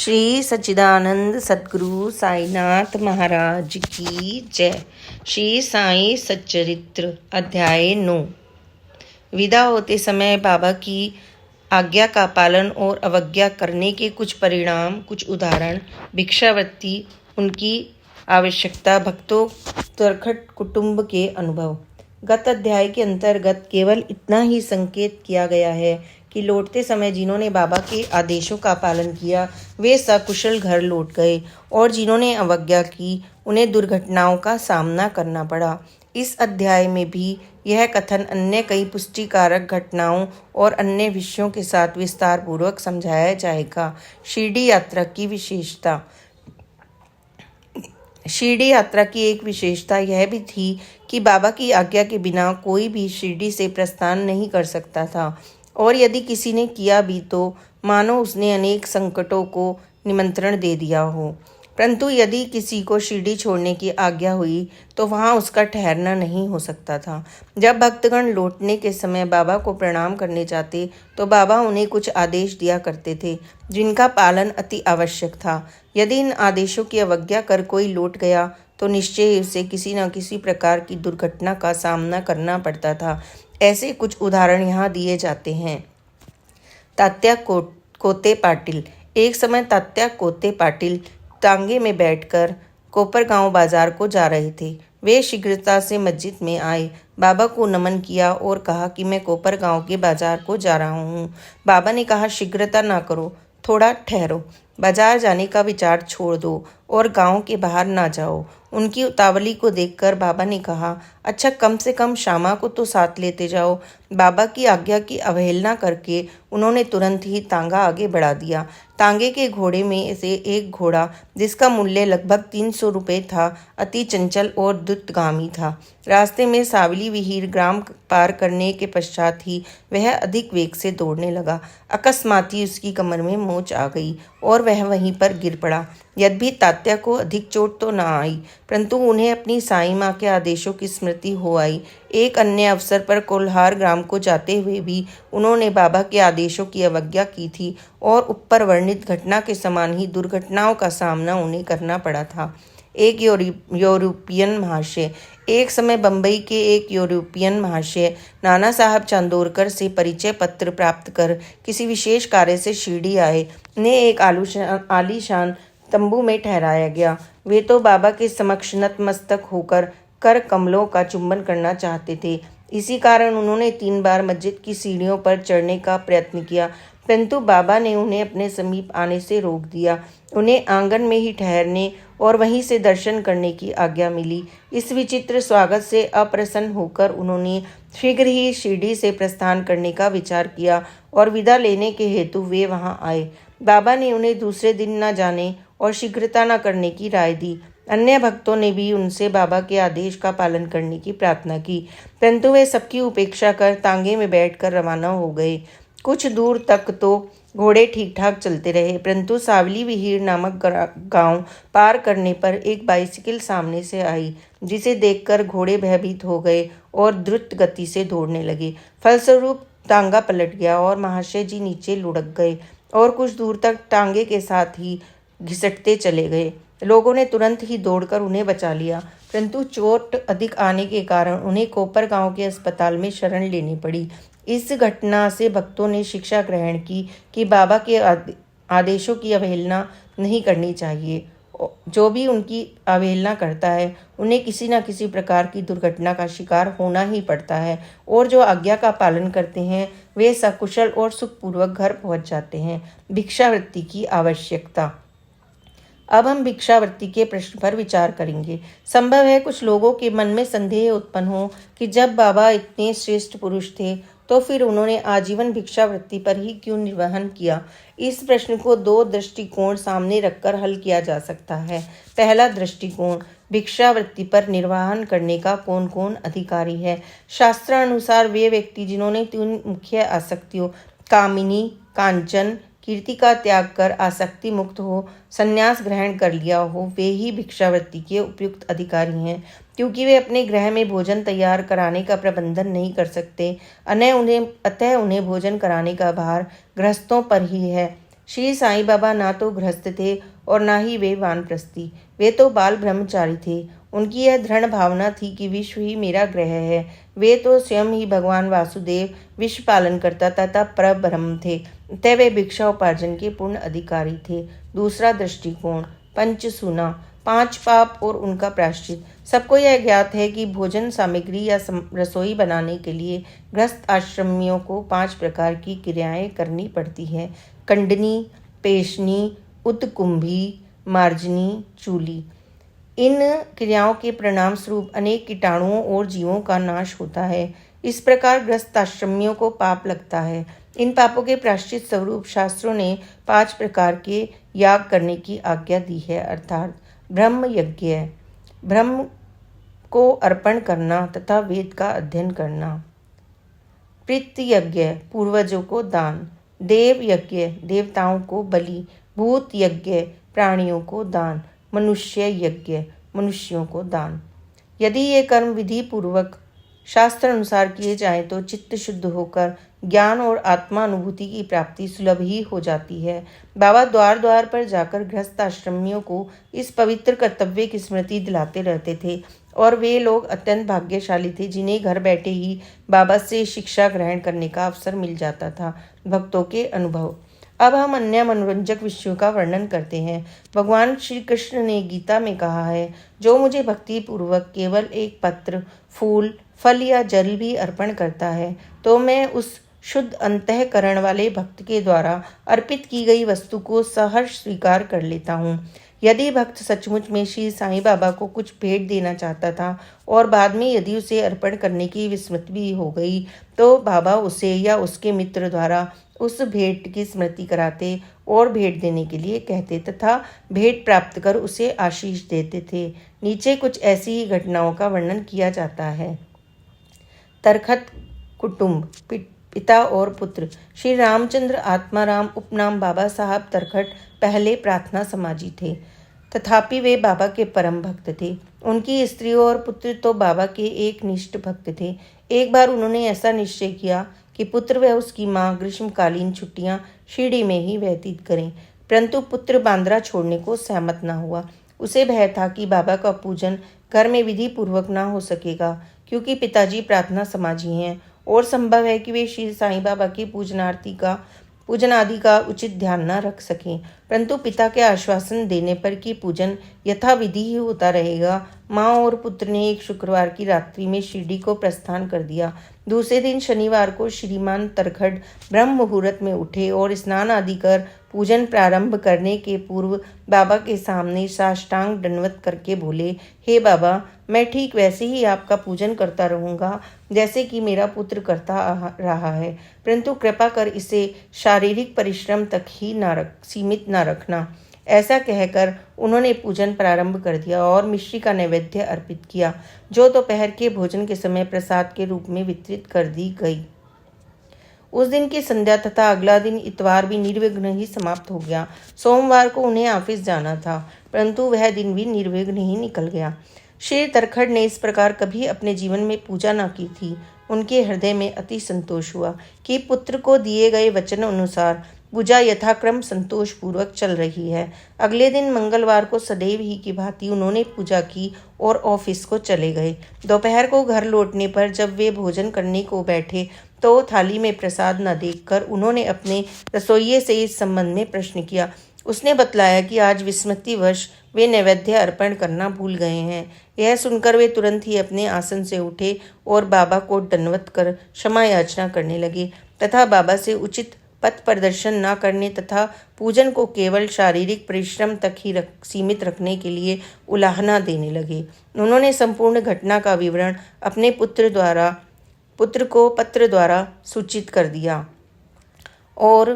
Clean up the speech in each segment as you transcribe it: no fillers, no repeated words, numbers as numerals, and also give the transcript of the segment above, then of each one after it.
श्री सच्चिदानंद सद्गुरु साईनाथ महाराज की जय। श्री साई सच्चरित्र अध्याय 9। विदा होते समय बाबा की आज्ञा का पालन और अवज्ञा करने के कुछ परिणाम, कुछ उदाहरण, भिक्षावृत्ति, उनकी आवश्यकता, भक्तों, तरखट कुटुंब के अनुभव। गत अध्याय के अंतर्गत केवल इतना ही संकेत किया गया है कि लौटते समय जिन्होंने बाबा के आदेशों का पालन किया वे सकुशल घर लौट गए और जिन्होंने अवज्ञा की उन्हें दुर्घटनाओं का सामना करना पड़ा। इस अध्याय में भी यह कथन अन्य कई पुष्टिकारक घटनाओं और अन्य विषयों के साथ विस्तार पूर्वक समझाया जाएगा। शिरडी यात्रा की विशेषता। शिरडी यात्रा की एक विशेषता यह भी थी कि बाबा की आज्ञा के बिना कोई भी शिरडी से प्रस्थान नहीं कर सकता था, और यदि किसी ने किया भी तो मानो उसने अनेक संकटों को निमंत्रण दे दिया हो। परंतु यदि किसी को शिरडी छोड़ने की आज्ञा हुई तो वहाँ उसका ठहरना नहीं हो सकता था। जब भक्तगण लौटने के समय बाबा को प्रणाम करने जाते तो बाबा उन्हें कुछ आदेश दिया करते थे जिनका पालन अति आवश्यक था। यदि इन आदेशों की अवज्ञा कर कोई लौट गया तो निश्चय ही उसे किसी न किसी प्रकार की दुर्घटना का सामना करना पड़ता था। ऐसे कुछ उदाहरण यहाँ दिए जाते हैं। तात्या कोते पाटिल। एक समय तात्या कोते पाटिल तांगे में बैठकर कोपरगांव बाजार को जा रहे थे। वे शीघ्रता से मस्जिद में आए, बाबा को नमन किया और कहा कि मैं कोपरगांव के बाजार को जा रहा हूँ। बाबा ने कहा, शीघ्रता ना करो, थोड़ा ठहरो, बाजार जाने का विचार छोड़ दो और गांव के बाहर ना जाओ। उनकी उतावली को देखकर बाबा ने कहा, अच्छा कम से कम श्यामा को तो साथ लेते जाओ। बाबा की आज्ञा की अवहेलना करके उन्होंने तुरंत ही तांगा आगे बढ़ा दिया। तांगे के घोड़े में से एक घोड़ा, जिसका मूल्य लगभग 300 रुपये था, अति चंचल और द्रुतगामी था। रास्ते में सावली विहीर ग्राम पार करने के पश्चात ही वह अधिक वेग से दौड़ने लगा। अकस्मात ही उसकी कमर में मोच आ गई और वह वहीं पर गिर पड़ा। यद्यपि तात्या को अधिक चोट तो न आई, परंतु उन्हें अपनी साईं माँ के आदेशों की स्मृति हो आई। एक अन्य अवसर पर कोल्हार ग्राम को जाते हुए भी उन्होंने बाबा के आदेशों की अवज्ञा की थी और ऊपर वर्णित घटना के समान ही दुर्घटनाओं का सामना उन्हें करना पड़ा था। एक यूरोपियन महाशय। एक समय बंबई के एक यूरोपियन महाशय नाना साहब चांदोरकर से परिचय पत्र प्राप्त कर किसी विशेष कार्य से शिरडी आए। उन्हें एक आलीशान तंबू में ठहराया गया। वे तो बाबा के समक्ष नतमस्तक होकर कर कमलों का चुंबन करना चाहते थे। इसी कारण उन्होंने 3 बार मस्जिद की सीढ़ियों पर चढ़ने का प्रयत्न किया, परंतु बाबा ने उन्हें अपने समीप आने से रोक दिया। उन्हें आंगन में ही ठहरने और वहीं से दर्शन करने की आज्ञा मिली। इस विचित्र स्वागत से अप्रसन्न होकर उन्होंने शीघ्र ही शिरडी से प्रस्थान करने का विचार किया और विदा लेने के हेतु वे वहां आए। बाबा ने उन्हें दूसरे दिन न जाने और शीघ्रता न करने की राय दी। अन्य भक्तों ने भी उनसे बाबा के आदेश का पालन करने की प्रार्थना की, परंतु वे सबकी उपेक्षा कर तांगे में बैठकर रवाना हो गए। कुछ दूर तक तो घोड़े ठीक ठाक चलते रहे, परंतु सावली विहीर नामक गांव पार करने पर एक बाइसिकल सामने से आई, जिसे देखकर घोड़े भयभीत हो गए और द्रुत गति से दौड़ने लगे। फलस्वरूप तांगा पलट गया और महाशय जी नीचे लुढ़क गए और कुछ दूर तक टांगे के साथ ही घिसटते चले गए। लोगों ने तुरंत ही दौड़कर उन्हें बचा लिया, परंतु चोट अधिक आने के कारण उन्हें कोपरगांव के अस्पताल में शरण लेनी पड़ी। इस घटना से भक्तों ने शिक्षा ग्रहण की कि बाबा के आदेशों की अवहेलना नहीं करनी चाहिए। जो भी उनकी अवहेलना करता है उन्हें किसी न किसी प्रकार की दुर्घटना का शिकार होना ही पड़ता है, और जो आज्ञा का पालन करते हैं वे सकुशल और सुखपूर्वक घर पहुंच जाते हैं। भिक्षावृत्ति की आवश्यकता। अब हम भिक्षावृत्ति के प्रश्न पर विचार करेंगे। संभव है कुछ लोगों के मन में संदेह उत्पन्न हो कि जब बाबा इतने श्रेष्ठ पुरुष थे तो फिर उन्होंने आजीवन भिक्षावृत्ति पर ही क्यों निर्वहन किया। इस प्रश्न को 2 दृष्टिकोण सामने रखकर हल किया जा सकता है। पहला दृष्टिकोण, भिक्षावृत्ति पर निर्वहन करने का कौन कौन अधिकारी है। शास्त्रानुसार वे व्यक्ति जिन्होंने 3 मुख्य आसक्तियों कामिनी, कांचन, कीर्ति का त्याग कर आसक्ति मुक्त हो संन्यास ग्रहण कर लिया हो, वे ही भिक्षावृत्ति के उपयुक्त अधिकारी हैं, क्योंकि वे अपने गृह में भोजन तैयार कराने का प्रबंधन नहीं कर सकते। अतः उन्हें भोजन कराने का भार गृहस्थों पर ही है। श्री साईं बाबा ना तो गृहस्थ थे और ना ही वे वानप्रस्थी, वे तो बाल ब्रह्मचारी थे। उनकी यह दृढ़ भावना थी कि विश्व ही मेरा ग्रह है। वे तो स्वयं ही भगवान वासुदेव विश्व पालन करता तथा परब्रह्म थे, अतः वे भिक्षा उपार्जन के पूर्ण अधिकारी थे। दूसरा दृष्टिकोण, पंचसूना, 5 पाप और उनका प्रायश्चित। सबको यह ज्ञात है कि भोजन सामग्री या रसोई बनाने के लिए गृहस्थ आश्रमियों को 5 प्रकार की क्रियाएं करनी पड़ती है: कंडनी, पेशनी, उत्कुंभी, मार्जनी, चूली। इन क्रियाओं के परिणाम स्वरूप अनेक कीटाणुओं और जीवों का नाश होता है। इस प्रकार गृहस्थ आश्रमियों को पाप लगता है। इन पापों के प्रायश्चित स्वरूप शास्त्रों ने 5 प्रकार के याग करने की आज्ञा दी है, अर्थात ब्रह्म यज्ञ, ब्रह्म को अर्पण करना तथा वेद का अध्ययन करना; पितृ यज्ञ, पूर्वजों को दान; देव यज्ञ, देवताओं को बलि; भूत यज्ञ, प्राणियों को दान; मनुष्य यज्ञ, मनुष्यों को दान। यदि ये कर्म विधि पूर्वक शास्त्र अनुसार किए जाएं तो चित्त शुद्ध होकर ज्ञान और आत्मानुभूति की प्राप्ति सुलभ ही हो जाती है। बाबा द्वार द्वार पर जाकर गृहस्थ आश्रमियों को इस पवित्र कर्तव्य की स्मृति दिलाते रहते थे और वे लोग अत्यंत भाग्यशाली थे जिन्हें घर बैठे ही बाबा से शिक्षा ग्रहण करने का अवसर मिल जाता था। भक्तों के अनुभव। अब हम अन्य मनोरंजक विषयों का वर्णन करते हैं। भगवान श्री कृष्ण ने गीता में कहा है, जो मुझे भक्ति पूर्वक केवल एक पत्र, फूल, फल या जल भी अर्पण करता है तो मैं उस शुद्ध अंतःकरण वाले भक्त के द्वारा अर्पित की गई वस्तु को सहर्ष स्वीकार कर लेता हूँ। यदि भक्त सचमुच में श्री साईं बाबा को कुछ भेंट देना चाहता था और बाद में यदि उसे अर्पण करने की विस्मृति भी हो गई तो बाबा उसे या उसके मित्र द्वारा उस भेंट की स्मृति कराते और भेंट देने के लिए कहते तथा भेंट प्राप्त कर उसे आशीष देते थे। नीचे कुछ ऐसी ही घटनाओं का वर्णन किया जाता है। तरखत कुटुंब, पिता और पुत्र। श्री रामचंद्र आत्माराम उपनाम बाबा साहब तरखट पहले प्रार्थना समाजी थे, तथापि वे बाबा के परम भक्त थे। उनकी स्त्रियों और पुत्र तो बाबा के एक निष्ठ भक्त थे। एक बार उन्होंने ऐसा निश्चय किया कि पुत्र व उसकी माँ ग्रीष्मकालीन छुट्टियां शिरडी में ही व्यतीत करें, परंतु पुत्र बांद्रा छोड़ने को सहमत न हुआ। उसे भय था कि बाबा का पूजन घर में विधि पूर्वक न हो सकेगा, क्योंकि पिताजी प्रार्थना समाजी हैं और संभव है कि वे श्री साईं बाबा की पूजन आदि का उचित ध्यान न रख सकें। परंतु पिता के आश्वासन देने पर कि पूजन यथाविधि ही होता रहेगा, माँ और पुत्र ने एक शुक्रवार की रात्रि में शिरडी को प्रस्थान कर दिया। दूसरे दिन शनिवार को श्रीमान तरखट ब्रह्म मुहूर्त में उठे और स्नान आदि कर पूजन प्रारंभ करने के पूर्व बाबा के सामने साष्टांग दंडवत करके बोले, हे बाबा, मैं ठीक वैसे ही आपका पूजन करता रहूँगा जैसे कि मेरा पुत्र करता रहा है, परंतु कृपा कर इसे शारीरिक परिश्रम तक ही सीमित न रखना। ऐसा कहकर उन्होंने पूजन प्रारंभ कर दिया और मिश्री का नैवेद्य अर्पित किया, जो दोपहर के भोजन के समय प्रसाद के रूप में वितरित कर दी गई। उस दिन की संध्या तथा अगला दिन इतवार भी निर्विघ्न ही समाप्त हो गया। सोमवार को उन्हें ऑफिस जाना था, परंतु वह दिन भी निर्विघ्न ही निकल गया। श्री तरखड़ ने इस प्रकार कभी अपने जीवन में पूजा न की थी। उनके हृदय में अति संतोष हुआ कि पुत्र को दिए गए वचन अनुसार पूजा यथाक्रम संतोष पूर्वक चल रही है। अगले दिन मंगलवार को सदैव ही की भांति उन्होंने पूजा की और ऑफिस को चले गए। दोपहर को घर लौटने पर जब वे भोजन करने को बैठे तो थाली में प्रसाद न देखकर उन्होंने अपने रसोइये से इस संबंध में प्रश्न किया। उसने बतलाया कि आज विस्मृतिवश वे नैवेद्य अर्पण करना भूल गए हैं। यह सुनकर वे तुरंत ही अपने आसन से उठे और बाबा को दंडवत कर क्षमा याचना करने लगे तथा बाबा से उचित पथ प्रदर्शन न करने तथा पूजन को केवल शारीरिक परिश्रम तक ही सीमित रखने के लिए उलाहना देने लगे। उन्होंने संपूर्ण घटना का विवरण अपने पुत्र को पत्र द्वारा सूचित कर दिया और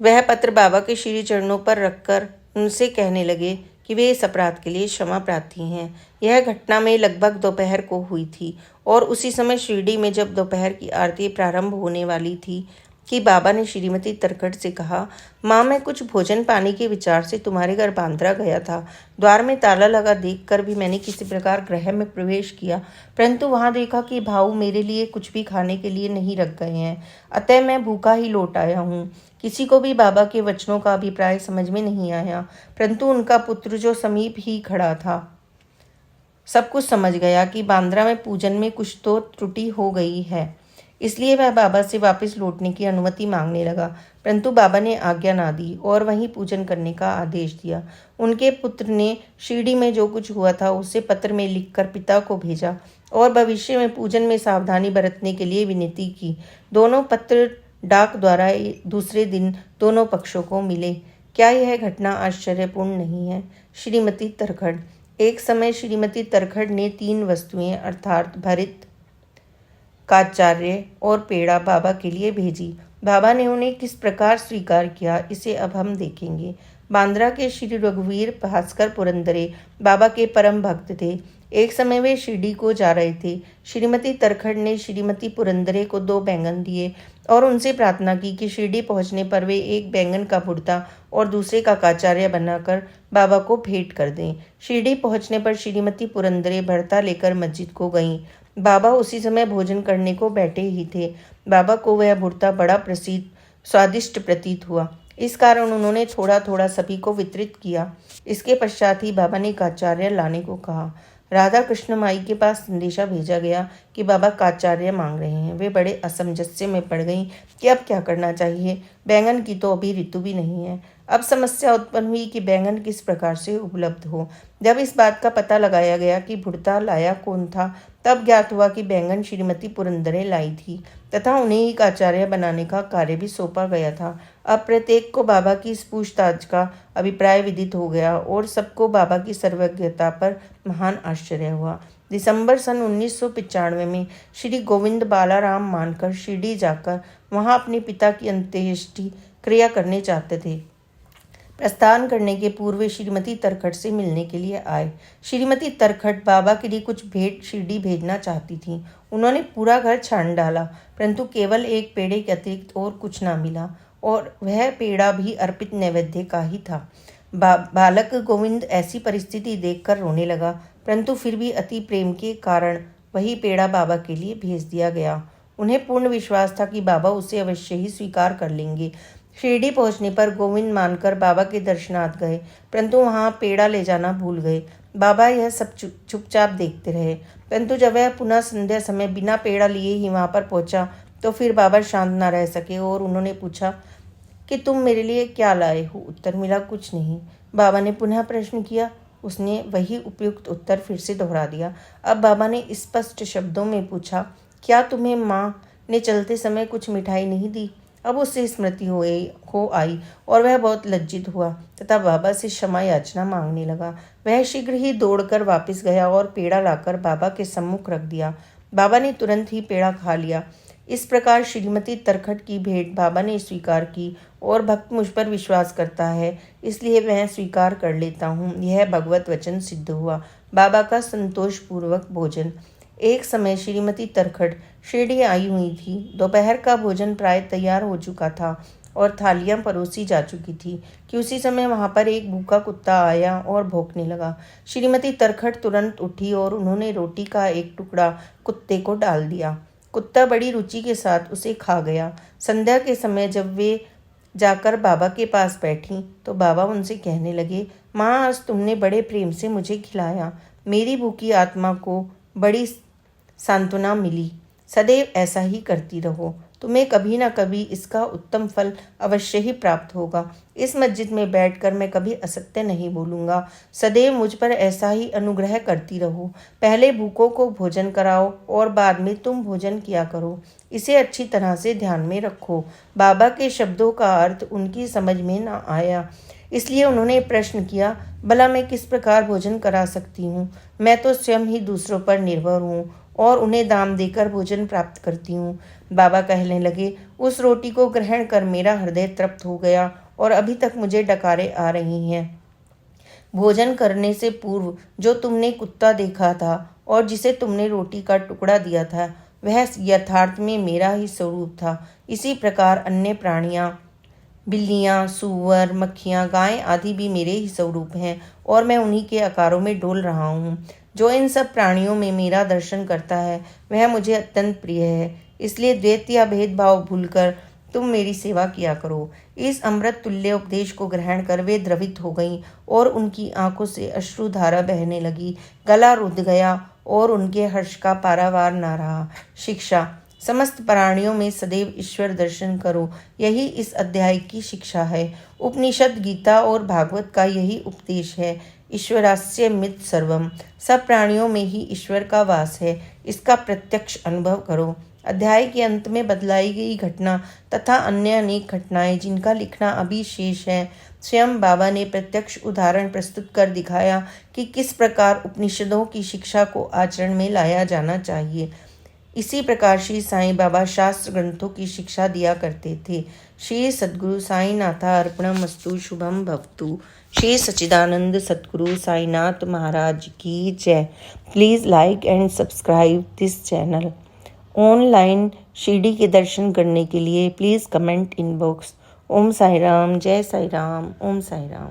वह पत्र बाबा के श्री चरणों पर रखकर उनसे कहने लगे कि वे इस अपराध के लिए क्षमा प्रार्थी हैं। यह घटना में लगभग दोपहर को हुई थी और उसी समय शिरडी में जब दोपहर की आरती प्रारंभ होने वाली थी कि बाबा ने श्रीमती तरखड़ से कहा, माँ, मैं कुछ भोजन पाने के विचार से तुम्हारे घर बांद्रा गया था। द्वार में ताला लगा देखकर भी मैंने किसी प्रकार गृह में प्रवेश किया, परंतु वहां देखा कि भाऊ मेरे लिए कुछ भी खाने के लिए नहीं रख गए हैं। अतः मैं भूखा ही लौट आया हूँ। किसी को भी बाबा के वचनों का अभिप्राय समझ में नहीं आया, परंतु उनका पुत्र जो समीप ही खड़ा था सब कुछ समझ गया कि बांद्रा में पूजन में कुछ तो त्रुटि हो गई है। इसलिए वह बाबा से वापस लौटने की अनुमति मांगने लगा, परंतु बाबा ने आज्ञा ना दी और वहीं पूजन करने का आदेश दिया। उनके पुत्र ने शिरडी में जो कुछ हुआ था उसे पत्र में लिखकर पिता को भेजा और भविष्य में पूजन में सावधानी बरतने के लिए विनती की। दोनों पत्र डाक द्वारा दूसरे दिन दोनों पक्षों को मिले। क्या यह घटना आश्चर्यपूर्ण नहीं है? श्रीमती तरखड़। एक समय श्रीमती तरखड़ ने 3 वस्तुएं अर्थात भरित, काचार्य और पेड़ा बाबा के लिए भेजी। बाबा ने उन्हें किस प्रकार स्वीकार किया, इसे अब हम देखेंगे। बांद्रा के श्री रघुवीर भास्कर पुरंदरे बाबा के परम भक्त थे। एक समय वे शिरडी को जा रहे थे। श्रीमती तरखड़ ने श्रीमती पुरंदरे को 2 बैंगन दिए और उनसे प्रार्थना की कि शिरडी पहुंचने पर वे एक बैंगन का भुर्ता और दूसरे का काचार्य बनाकर बाबा को भेंट कर दें। शिरडी पहुंचने पर श्रीमती पुरंदरे भरता लेकर मस्जिद को गईं। बाबा उसी समय भोजन करने को बैठे ही थे। बाबा को वह भुर्ता बड़ा स्वादिष्ट प्रतीत हुआ। इस कारण उन्होंने थोड़ा थोड़ा सभी को वितरित किया। इसके पश्चात ही बाबा ने काचार्य लाने को कहा। राधा कृष्ण माई के पास संदेशा भेजा गया कि बाबा काचार्य मांग रहे हैं। वे बड़े असमंजस्य में पड़ गईं कि अब क्या करना चाहिए। बैंगन की तो अभी ऋतु भी नहीं है। अब समस्या उत्पन्न हुई कि बैंगन किस प्रकार से उपलब्ध हो। जब इस बात का पता लगाया गया कि भुर्ता लाया कौन था, तब ज्ञात हुआ कि बैंगन श्रीमती पुरंदरे लाई थी तथा उन्हें ही काचार्य बनाने का कार्य भी सौंपा गया था। अब प्रत्येक को बाबा की इस पूछताछ का अभिप्राय विदित हो गया और सबको बाबा की सर्वज्ञता पर महान आश्चर्य हुआ। दिसंबर सन 1995 में श्री गोविंद बालाराम मानकर शिरडी जाकर वहां अपने पिता की अंत्येष्टि क्रिया करने चाहते थे। प्रस्थान करने के पूर्व श्रीमती तरखड़ से मिलने के लिए आए। श्रीमती तरखड़ बाबा के लिए कुछ भेंट शिरडी भेजना चाहती थी। उन्होंने पूरा घर छान डाला, परंतु केवल एक पेड़े के अतिरिक्त और कुछ ना मिला और वह पेड़ा भी अर्पित नैवेद्य का ही था। बालक गोविंद ऐसी परिस्थिति देखकर रोने लगा, परंतु फिर भी अति प्रेम के कारण वही पेड़ा बाबा के लिए भेज दिया गया। उन्हें पूर्ण विश्वास था कि बाबा उसे अवश्य ही स्वीकार कर लेंगे। शिरडी पहुंचने पर गोविंद मानकर बाबा के दर्शनार्थ गए, परंतु वहां पेड़ा ले जाना भूल गए। बाबा यह सब चुपचाप देखते रहे, परंतु जब वह पुनः संध्या समय बिना पेड़ा लिए ही वहां पर पहुंचा तो फिर बाबा शांत न रह सके और उन्होंने पूछा कि तुम मेरे लिए क्या लाए हो? उत्तर मिला, कुछ नहीं। बाबा ने पुनः प्रश्न किया। उसने वही उपयुक्त उत्तर फिर से दोहरा दिया। अब बाबा ने स्पष्ट शब्दों में पूछा, क्या तुम्हें माँ ने चलते समय कुछ मिठाई नहीं दी? अब उससे स्मृति हो आई और वह बहुत लज्जित हुआ तथा बाबा से क्षमा याचना मांगने लगा। वह शीघ्र ही दौड़कर वापस गया और पेड़ा लाकर बाबा के सम्मुख रख दिया। बाबा ने तुरंत ही पेड़ा खा लिया। इस प्रकार श्रीमती तरखड़ की भेंट बाबा ने स्वीकार की और भक्त मुझ पर विश्वास करता है, इसलिए मैं स्वीकार कर लेता हूँ। यह भगवत वचन सिद्ध हुआ। बाबा का संतोषपूर्वक भोजन। एक समय श्रीमती तरखड़ शिरडी आई हुई थी। दोपहर का भोजन प्राय तैयार हो चुका था और थालियां परोसी जा चुकी थी कि उसी समय वहां पर एक भूखा कुत्ता आया और भौंकने लगा। श्रीमती तरखड़ तुरंत उठी और उन्होंने रोटी का एक टुकड़ा कुत्ते को डाल दिया। कुत्ता बड़ी रुचि के साथ उसे खा गया। संध्या के समय जब वे जाकर बाबा के पास बैठी तो बाबा उनसे कहने लगे, माँ, आज तुमने बड़े प्रेम से मुझे खिलाया। मेरी भूखी आत्मा को बड़ी सांत्वना मिली। सदैव ऐसा ही करती रहो, तुम्हें कभी ना कभी इसका उत्तम फल अवश्य ही प्राप्त होगा। इस मस्जिद में बैठकर मैं कभी असत्य नहीं बोलूँगा। सदैव मुझ पर ऐसा ही अनुग्रह करती रहो। पहले भूखों को भोजन कराओ और बाद में तुम भोजन किया करो। इसे अच्छी तरह से ध्यान में रखो। बाबा के शब्दों का अर्थ उनकी समझ में न आया, इसलिए उन्होंने प्रश्न किया, भला मैं किस प्रकार भोजन करा सकती हूँ? मैं तो स्वयं ही दूसरों पर निर्भर हूँ और उन्हें दाम देकर भोजन प्राप्त करती हूँ। बाबा कहने लगे, उस रोटी को ग्रहण कर मेरा हृदय तृप्त हो गया और अभी तक मुझे डकारें आ रही हैं। भोजन करने से पूर्व जो तुमने कुत्ता देखा था और जिसे तुमने रोटी का टुकड़ा दिया था, वह यथार्थ में मेरा ही स्वरूप था। इसी प्रकार अन्य प्राणियां, बिल्लियाँ, सूअर, मक्खियाँ, गायें आदि भी मेरे ही स्वरूप हैं और मैं उन्हीं के आकारों में डोल रहा हूँ। जो इन सब प्राणियों में मेरा दर्शन करता है वह मुझे अत्यंत प्रिय है। इसलिए द्वैत या भेदभाव भूलकर तुम मेरी सेवा किया करो। इस अमृत तुल्य उपदेश को ग्रहण कर वे द्रवित हो गईं और उनकी आंखों से अश्रुधारा बहने लगी। गला रुंध गया और उनके हर्ष का पारावार न रहा। शिक्षा: समस्त प्राणियों में सदैव ईश्वर दर्शन करो, यही इस अध्याय की शिक्षा है। उपनिषद, गीता और भागवत का यही उपदेश है। ईश्वरास्य मित सर्वम, सब प्राणियों में ही ईश्वर का वास है, इसका प्रत्यक्ष अनुभव करो। अध्याय के अंत में बतलाई गई घटना तथा अन्य अनेक घटनाएं जिनका लिखना अभी शेष है, स्वयं बाबा ने प्रत्यक्ष उदाहरण प्रस्तुत कर दिखाया कि किस प्रकार उपनिषदों की शिक्षा को आचरण में लाया जाना चाहिए। इसी प्रकार श्री साईं बाबा शास्त्र ग्रंथों की शिक्षा दिया करते थे। श्री सद्गुरु साईनाथा अर्पणमस्तु। शुभम भवतु। श्री सच्चिदानंद सद्गुरु साईनाथ महाराज की जय। Please like and subscribe this channel. Online Shirdi के दर्शन करने के लिए प्लीज़ कमेंट इनबॉक्स। ओम साई राम, जय साई राम, ओम साई राम।